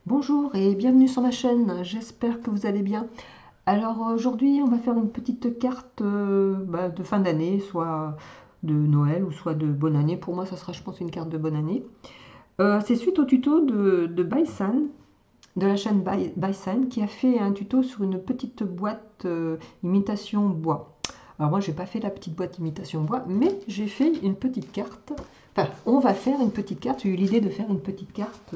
Bonjour et bienvenue sur ma chaîne, j'espère que vous allez bien. Alors aujourd'hui on va faire une petite carte de fin d'année, soit de Noël ou soit de bonne année. Pour moi ça sera je pense une carte de bonne année. C'est suite au tuto de Baisan, de la chaîne Baisan, qui a fait un tuto sur une petite boîte imitation bois. Alors moi j'ai pas fait la petite boîte imitation bois, mais j'ai fait une petite carte. Enfin, on va faire une petite carte. J'ai eu l'idée de faire une petite carte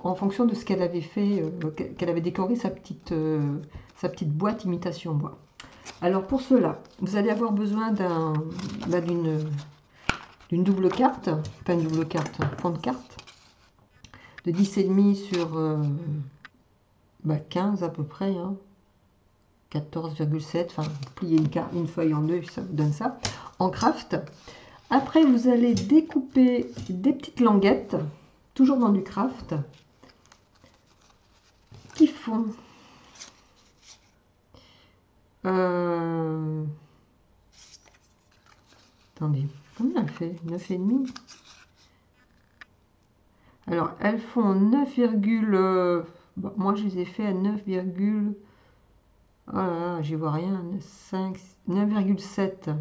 en fonction de ce qu'elle avait fait, qu'elle avait décoré sa petite boîte imitation bois. Alors pour cela, vous allez avoir besoin d'une double carte, pas une double carte, un fond de carte, de 10,5 sur 15 à peu près, hein, 14,7, enfin plier une feuille en deux, ça vous donne ça, en craft. Après vous allez découper des petites languettes, toujours dans du craft, qui font attendez, combien elle fait? 9,5. Alors elles font 9, bon, moi je les ai fait à 9, oh là là, j'y vois rien, 5, 9,7.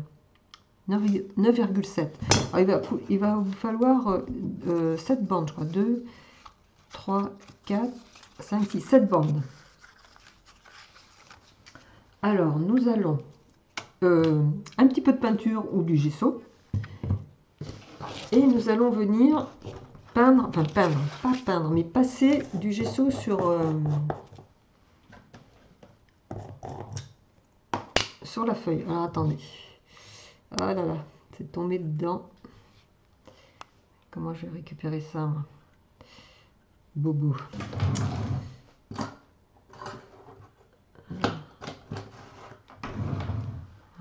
9,7. Il va vous falloir 7 bandes, je crois. 2, 3, 4, 5, 6, 7 bandes. Alors, nous allons un petit peu de peinture ou du gesso. Et nous allons venir peindre, enfin peindre, pas peindre, mais passer du gesso sur la feuille. Alors, attendez. Ah là là, c'est tombé dedans. Comment je vais récupérer ça, moi? Bobo.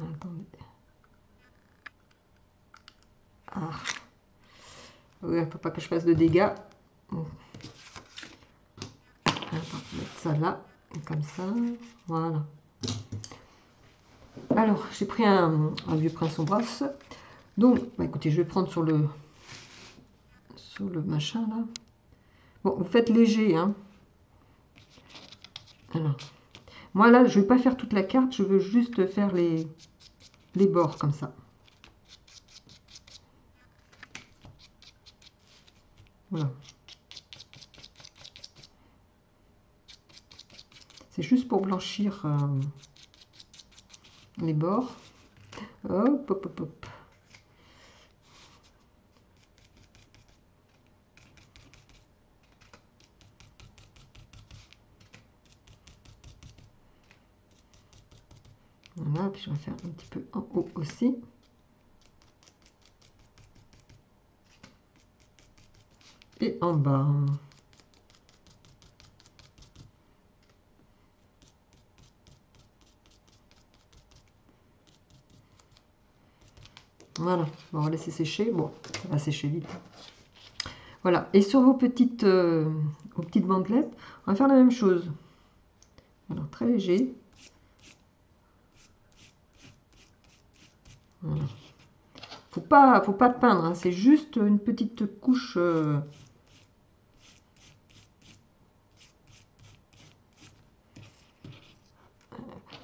Attendez. Ah. Oui, il ne faut pas que je fasse de dégâts. Bon. Attends, mettre ça là, comme ça. Voilà. Alors, j'ai pris un vieux prince en brosse. Donc, bah, écoutez, je vais prendre sur le machin là. Bon, vous faites léger, hein. Alors, moi là, je ne vais pas faire toute la carte, je veux juste faire les bords comme ça. Voilà. C'est juste pour blanchir les bords. Hop, hop, hop, hop. Voilà, puis je vais faire un petit peu en haut aussi. Et en bas. Voilà, on va laisser sécher. Bon, ça va sécher vite. Voilà, et sur vos petites bandelettes, on va faire la même chose. Alors, très léger. Voilà. Faut pas peindre, hein, c'est juste une petite couche.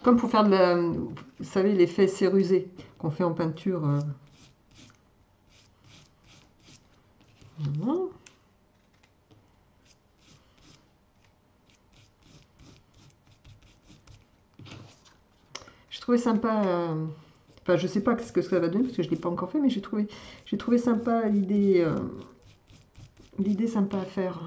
Comme pour faire vous savez, l'effet cérusé qu'on fait en peinture. Voilà. J'ai trouvé sympa. Enfin, je sais pas ce que ça va donner parce que je l'ai pas encore fait, mais j'ai trouvé sympa l'idée sympa à faire.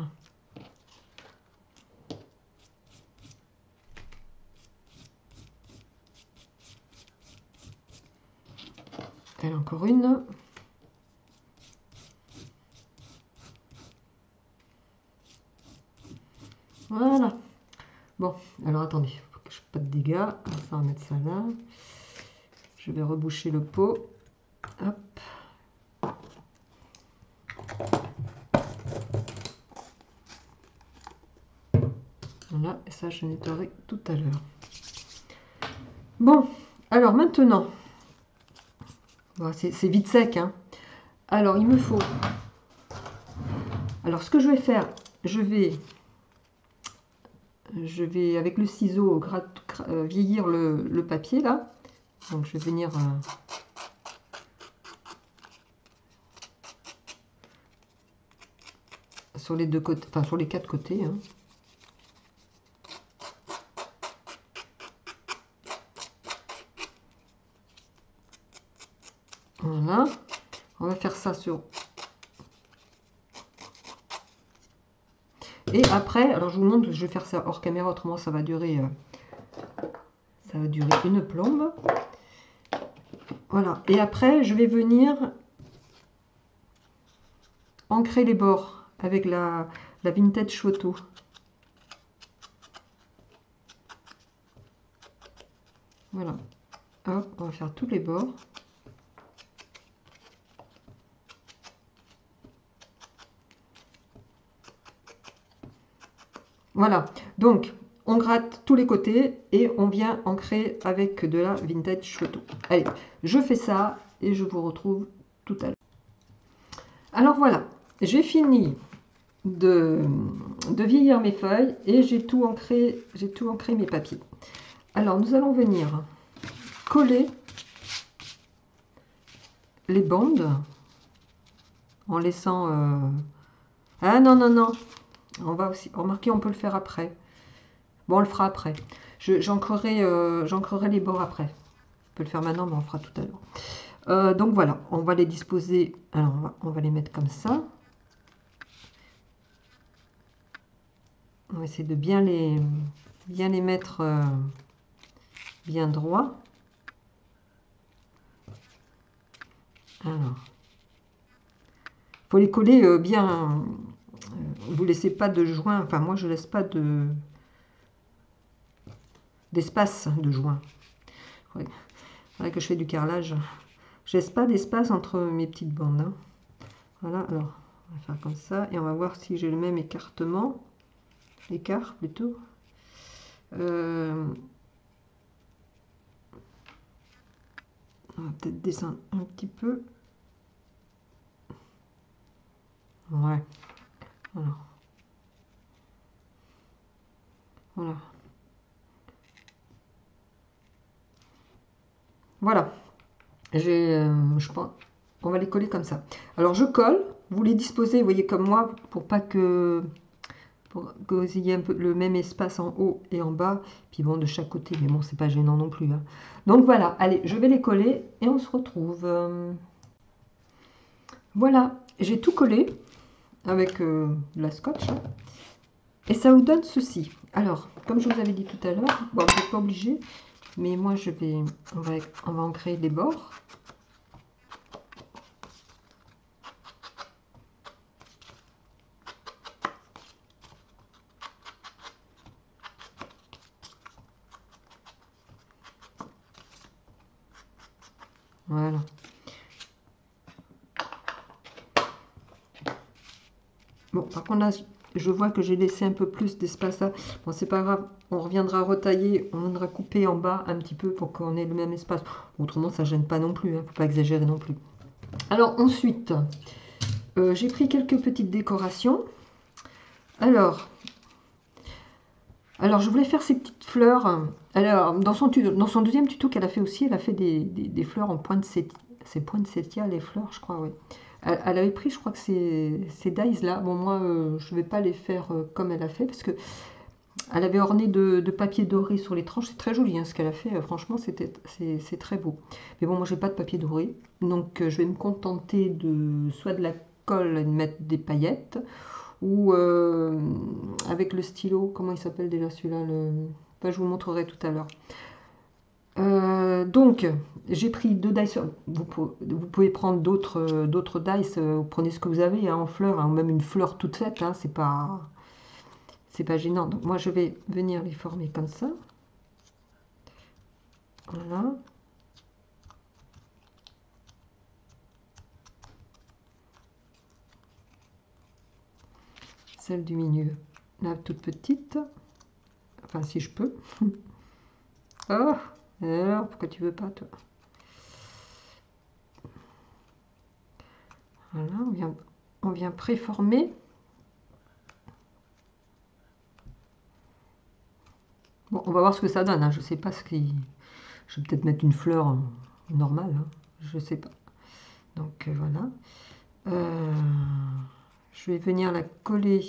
Et encore une. Voilà. Bon, alors attendez, faut que je fasse pas de dégâts. Ça, on va mettre ça là. Je vais reboucher le pot. Hop. Voilà, et ça je nettoierai tout à l'heure. Bon, alors maintenant, bon, c'est vite sec, hein. Alors il me faut, alors ce que je vais faire, je vais avec le ciseau vieillir le papier là. Donc je vais venir sur les deux côtés, enfin sur les quatre côtés, hein. Voilà, on va faire ça sur... Et après, alors je vous montre, je vais faire ça hors caméra, autrement ça va durer une plombe. Voilà, et après je vais venir ancrer les bords avec la Vintage Photo. Voilà, hop, on va faire tous les bords. Voilà, donc on gratte tous les côtés et on vient ancrer avec de la Vintage Photo. Allez, je fais ça et je vous retrouve tout à l'heure. Alors voilà, j'ai fini de vieillir mes feuilles et j'ai tout ancré mes papiers. Alors nous allons venir coller les bandes en laissant... Ah non, non, non, on va aussi... Remarquez, on peut le faire après. Bon, on le fera après. J'ancrerai les bords après. On peut le faire maintenant, mais on le fera tout à l'heure. Donc voilà, on va les disposer. Alors, on va les mettre comme ça. On va essayer de bien les mettre bien droit. Alors, faut les coller bien. Vous laissez pas de joint. Enfin, moi, je laisse pas d'espace de joint. Faudrait que je fais du carrelage. Je laisse pas d'espace entre mes petites bandes, hein. Voilà, alors on va faire comme ça et on va voir si j'ai le même écart plutôt. On va peut-être descendre un petit peu. Ouais. Alors. Voilà. Voilà. Je pense, on va les coller comme ça. Alors je colle. Vous les disposez, vous voyez comme moi, pour que vous ayez un peu le même espace en haut et en bas. Puis bon, de chaque côté. Mais bon, c'est pas gênant non plus, hein. Donc voilà. Allez, je vais les coller et on se retrouve. Voilà. J'ai tout collé avec la scotch. Et ça vous donne ceci. Alors, comme je vous avais dit tout à l'heure, bon, vous n'êtes pas obligé, mais moi on va ancrer les bords. Voilà. Bon, par contre là, je vois que j'ai laissé un peu plus d'espace là. Bon, c'est pas grave, on reviendra retailler, on viendra couper en bas un petit peu pour qu'on ait le même espace. Autrement, ça gêne pas non plus, hein, faut pas exagérer non plus. Alors ensuite, j'ai pris quelques petites décorations. Alors, je voulais faire ces petites fleurs. Alors, dans son deuxième tuto qu'elle a fait aussi, elle a fait des fleurs en pointe sepia. C'est pointe sepia les fleurs, je crois, oui. Elle avait pris, je crois que ces dies là. Bon, moi, je ne vais pas les faire comme elle a fait, parce que elle avait orné de papier doré sur les tranches. C'est très joli, hein, ce qu'elle a fait. Franchement, c'est très beau. Mais bon, moi, j'ai pas de papier doré. Donc, je vais me contenter soit de la colle et de mettre des paillettes, ou avec le stylo, comment il s'appelle déjà celui-là, enfin, je vous montrerai tout à l'heure. Donc j'ai pris 2 dice, vous pouvez prendre d'autres dice, vous prenez ce que vous avez, hein, en fleurs, hein, même une fleur toute faite, hein, c'est pas gênant. Donc moi je vais venir les former comme ça. Voilà. Celle du milieu, la toute petite. Enfin, si je peux. Oh, alors, pourquoi tu veux pas, toi? Voilà, on vient préformer. Bon, on va voir ce que ça donne, hein. Je sais pas ce qui... Je vais peut-être mettre une fleur normale, hein. Je sais pas. Donc voilà. Euh, je vais venir la coller.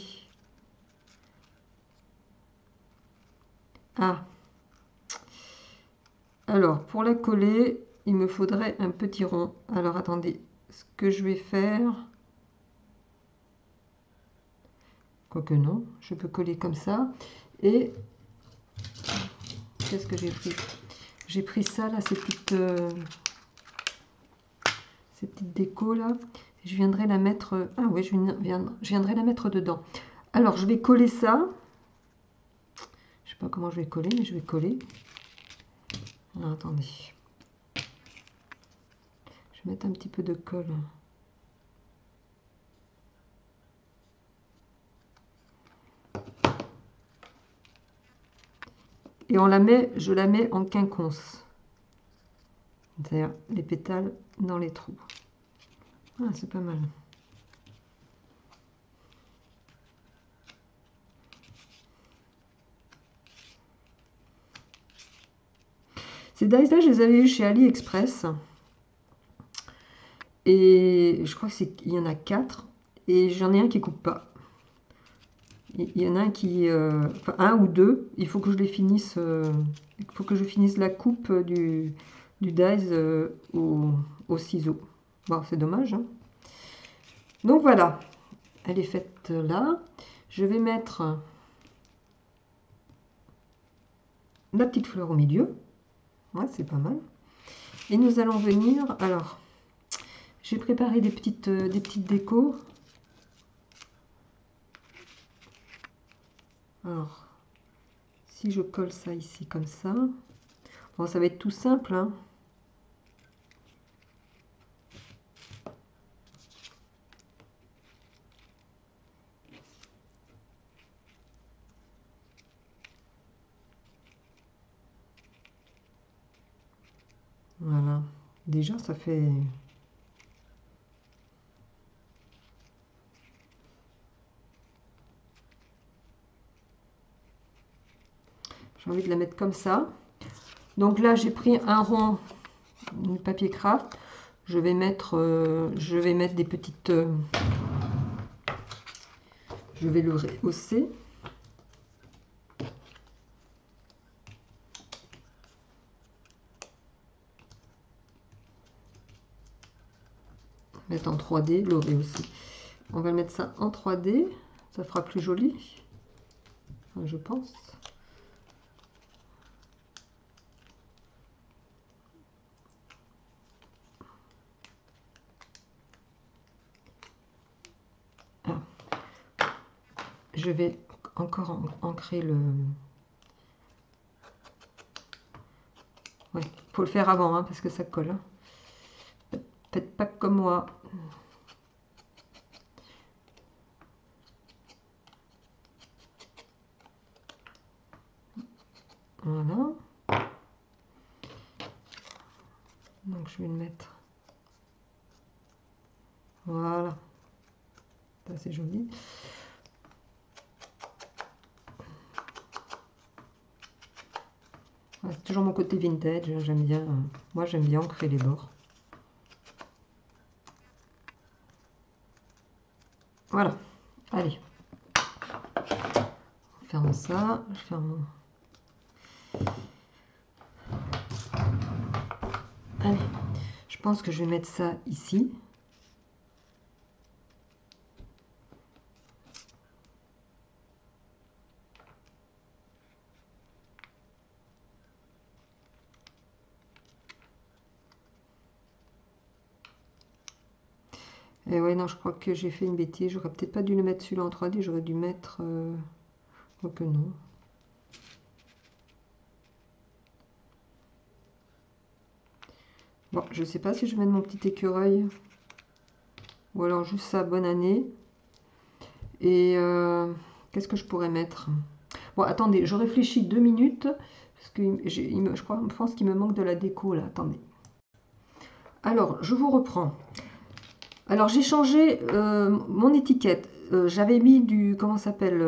Ah, alors pour la coller, il me faudrait un petit rond. Alors attendez, ce que je vais faire... Quoique non, je peux coller comme ça. Et qu'est-ce que j'ai pris? J'ai pris ça là, ces petites décos là. Je viendrai la mettre... Ah oui, je viendrai la mettre dedans. Alors, je vais coller ça. Je sais pas comment je vais coller, mais je vais coller. Alors, attendez. Je vais mettre un petit peu de colle. Et je la mets en quinconce. C'est-à-dire les pétales dans les trous. Ah, c'est pas mal. Ces dies-là, je les avais eu chez AliExpress. Et je crois qu'il y en a 4. Et j'en ai un qui coupe pas. Il y en a un qui... enfin, un ou deux. Il faut que je les finisse... il faut que je finisse la coupe du dies au ciseau. Bon, c'est dommage, hein. Donc voilà. Elle est faite là. Je vais mettre la petite fleur au milieu. Ouais, c'est pas mal. Et nous allons venir... Alors, j'ai préparé des petites décos. Alors, si je colle ça ici comme ça... Bon, ça va être tout simple, hein. Voilà. Déjà, ça fait... J'ai envie de la mettre comme ça. Donc là, j'ai pris un rond de papier craft. Je vais mettre des petites... je vais le rehausser. Mettre en 3D, le rehausser. On va mettre ça en 3D. Ça fera plus joli, enfin, je pense. Ah. Je vais encore ancrer le... Ouais, faut le faire avant, hein, parce que ça colle. Hein. Faites pas comme moi. Voilà. Donc je vais le mettre. Voilà. Ça c'est joli. Ouais, c'est toujours mon côté vintage. J'aime bien. Moi j'aime bien ancrer les bords. Voilà. Allez. On ferme ça. Je ferme. Allez. Je pense que je vais mettre ça ici. Et ouais, non, je crois que j'ai fait une bêtise. J'aurais peut-être pas dû le mettre celui-là en 3D. J'aurais dû mettre... que non. Bon, je sais pas si je vais mettre mon petit écureuil. Ou alors juste ça, bonne année. Et qu'est-ce que je pourrais mettre? Bon, attendez, je réfléchis 2 minutes. Parce que je pense qu'il me manque de la déco là. Attendez. Alors, je vous reprends. Alors, j'ai changé mon étiquette. J'avais mis du... Comment ça s'appelle?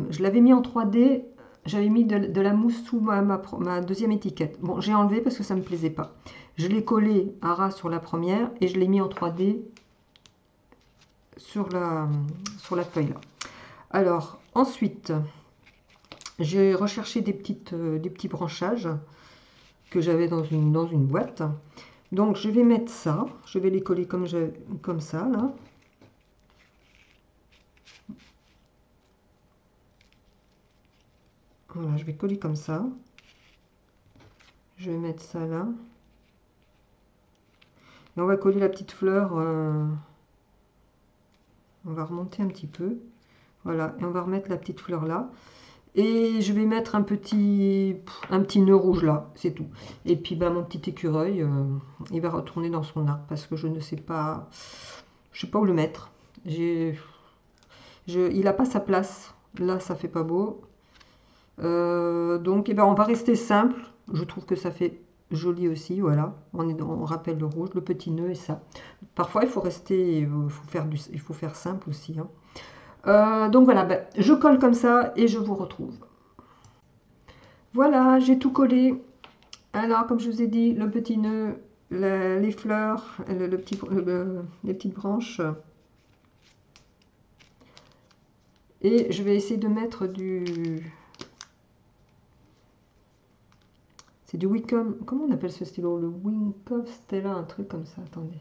Je l'avais mis en 3D j'avais mis de la mousse sous ma deuxième étiquette. Bon, j'ai enlevé parce que ça ne me plaisait pas. Je l'ai collé à ras sur la première et je l'ai mis en 3D sur la feuille là. Alors, ensuite, j'ai recherché des petits branchages que j'avais dans une boîte. Donc, je vais mettre ça. Je vais les coller comme ça, là. Voilà, je vais coller comme ça. Je vais mettre ça là. Et on va coller la petite fleur. On va remonter un petit peu. Voilà, et on va remettre la petite fleur là. Et je vais mettre un petit nœud rouge là, c'est tout. Et puis bah, mon petit écureuil, il va retourner dans son arbre parce que je ne sais pas, où le mettre. Il n'a pas sa place. Là, ça fait pas beau. Donc, eh ben, on va rester simple. Je trouve que ça fait joli aussi. Voilà, on rappelle le rouge, le petit nœud et ça. Parfois, il faut faire simple aussi. Hein. Donc voilà, ben, je colle comme ça et je vous retrouve. Voilà, j'ai tout collé. Alors, comme je vous ai dit, le petit nœud, les fleurs, les petites branches. Et je vais essayer de mettre c'est du Wickham. Comment on appelle ce stylo? Le Wink Stella, un truc comme ça. Attendez.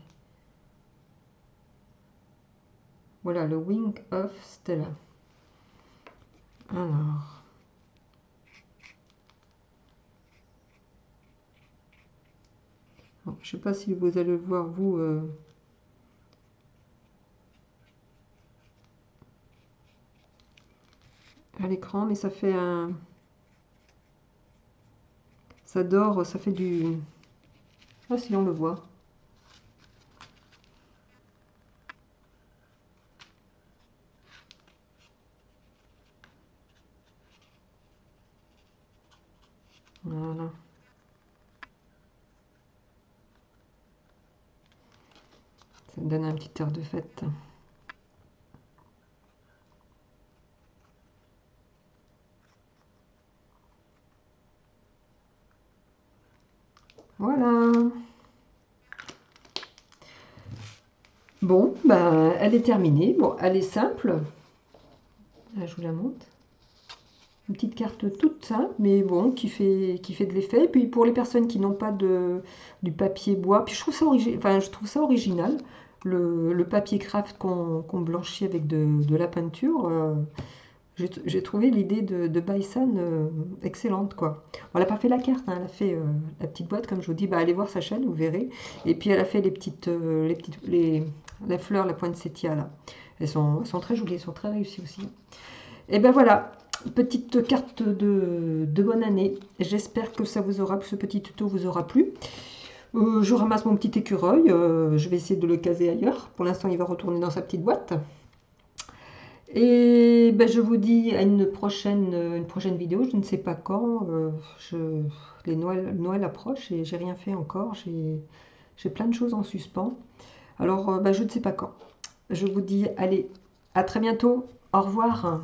Voilà, le Wing of Stella. Alors. Bon, je ne sais pas si vous allez le voir, vous. À l'écran, mais ça fait un... Ça dort, ça fait du... Je sais pas si on le voit. Voilà. Ça donne un petit air de fête. Voilà. Bon, ben, elle est terminée. Bon, elle est simple. Là, je vous la montre. Une petite carte toute simple, mais bon, qui fait de l'effet. Et puis pour les personnes qui n'ont pas du papier bois, puis je trouve ça original. Le papier craft qu'on blanchit avec de la peinture. J'ai trouvé l'idée de Baisan excellente, quoi. Bon, elle n'a pas fait la carte, hein, elle a fait la petite boîte, comme je vous dis. Bah, allez voir sa chaîne, vous verrez. Et puis elle a fait les fleurs, la poinsettia, là. Elles sont très jolies, elles sont très réussies aussi. Et ben voilà, petite carte de bonne année. J'espère que ce petit tuto vous aura plu. Je ramasse mon petit écureuil. Je vais essayer de le caser ailleurs. Pour l'instant, il va retourner dans sa petite boîte. Et ben, je vous dis à une prochaine vidéo, je ne sais pas quand. Les Noël approchent et j'ai rien fait encore. J'ai plein de choses en suspens. Alors, ben, je ne sais pas quand. Je vous dis, allez, à très bientôt. Au revoir.